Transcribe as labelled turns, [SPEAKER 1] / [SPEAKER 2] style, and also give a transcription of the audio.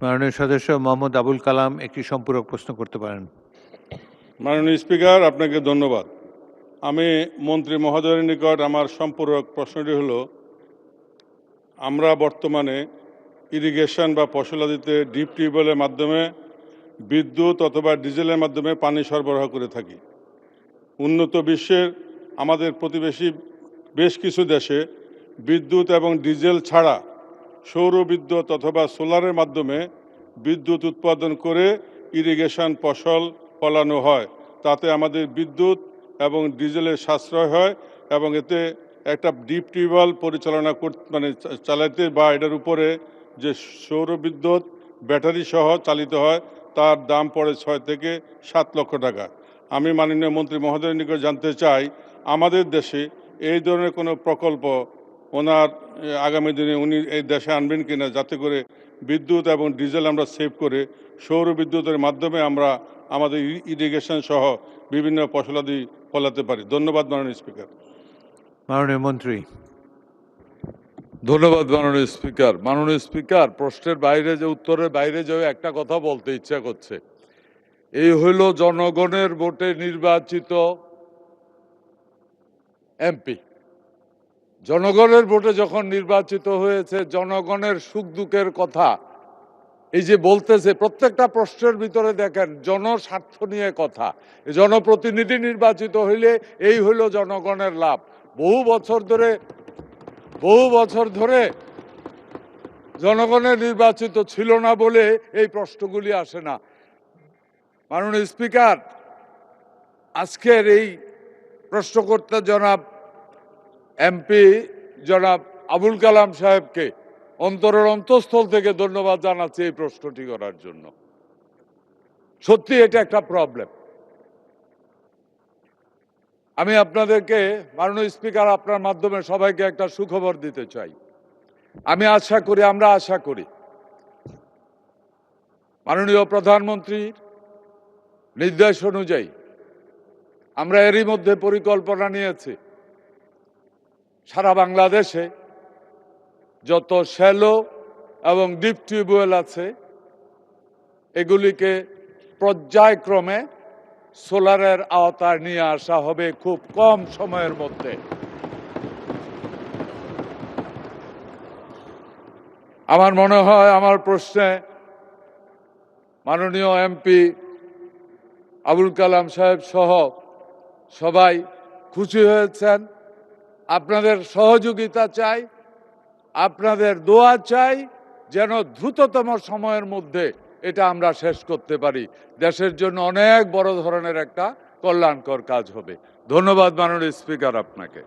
[SPEAKER 1] মাননীয় সদস্য মোহাম্মদ আবুল কালাম একটি সম্পূরক প্রশ্ন করতে পারেন।
[SPEAKER 2] মাননীয় স্পিকার, আপনাকে ধন্যবাদ। আমি মন্ত্রী মহোদয়ের নিকট আমার সম্পূরক প্রশ্নটি হলো, আমরা বর্তমানে ইরিগেশন বা ফসলাদিতে ডিপ টিউবওয়েলের মাধ্যমে বিদ্যুৎ অথবা ডিজেলের মাধ্যমে পানি সরবরাহ করে থাকি। উন্নত বিশ্বের আমাদের প্রতিবেশী বেশ কিছু দেশে বিদ্যুৎ এবং ডিজেল ছাড়া সৌর বিদ্যুৎ অথবা সোলারের মাধ্যমে বিদ্যুৎ উৎপাদন করে ইরিগেশন ফসল ফলানো হয়। তাতে আমাদের বিদ্যুৎ এবং ডিজেলের সাশ্রয় হয় এবং এতে একটা ডিপ টিউবওয়েল পরিচালনা চালাতে বা এটার উপরে যে সৌর বিদ্যুৎ ব্যাটারি সহ চালিত হয় তার দাম পড়ে 6 থেকে 7 লক্ষ টাকা। আমি মাননীয় মন্ত্রী মহোদয়ের নিকট জানতে চাই, আমাদের দেশে এই ধরনের কোনো প্রকল্প ওনার আগামী দিনে উনি এই দেশে আনবেন কিনা, যাতে করে বিদ্যুৎ এবং ডিজেল আমরা সেভ করে সৌর বিদ্যুতের মাধ্যমে আমরা আমাদের ইরিগেশন সহ বিভিন্ন ফসলাদি ফলাতে পারি। ধন্যবাদ মাননীয় স্পিকার।
[SPEAKER 1] মাননীয় মন্ত্রী।
[SPEAKER 3] ধন্যবাদ মাননীয় স্পিকার। মাননীয় স্পিকার, প্রশ্নের বাইরে যে উত্তরের বাইরে যে একটা কথা বলতে ইচ্ছা করছে। এই হইল জনগণের ভোটে নির্বাচিত এমপি। জনগণের ভোটে যখন নির্বাচিত হয়েছে, জনগণের সুখ দুঃখের কথা এই যে বলতেছে, প্রত্যেকটা প্রশ্নের ভিতরে দেখেন জনস্বার্থ নিয়ে কথা। জনপ্রতিনিধি নির্বাচিত হইলে এই হইল জনগণের লাভ। বহু বছর ধরে জনগণের নির্বাচিত ছিল না বলে এই প্রশ্নগুলি আসে না। মাননীয় স্পিকার, আজকের এই প্রশ্নকর্তা জনাব এমপি জনাব আবুল কালাম সাহেবকে অন্তরের অন্তঃস্থল থেকে ধন্যবাদ জানাচ্ছি এই প্রশ্নটি করার জন্য। সত্যি এটা একটা প্রবলেম। আমি আপনাদেরকে মাননীয় স্পিকার আপনার মাধ্যমে সবাইকে একটা সুখবর দিতে চাই। আমরা আশা করি মাননীয় প্রধানমন্ত্রীর নির্দেশ অনুযায়ী আমরা এরই মধ্যে পরিকল্পনা নিয়েছি, সারা বাংলাদেশে যত শ্যালো এবং ডিপ টিউবওয়েল আছে এগুলিকে পর্যায়ক্রমে সোলারের আওতায় নিয়ে আসা হবে খুব কম সময়ের মধ্যে। আমার মনে হয় আমার প্রশ্নে মাননীয় এমপি আবুল কালাম সাহেব সহ সবাই খুশি হয়েছেন। আপনাদের সহযোগিতা চাই, আপনাদের দোয়া চাই, যেন দ্রুততম সময়ের মধ্যে এটা আমরা শেষ করতে পারি। দেশের জন্য অনেক বড় ধরনের একটা কল্যাণকর কাজ হবে। ধন্যবাদ মাননীয় স্পিকার আপনাকে।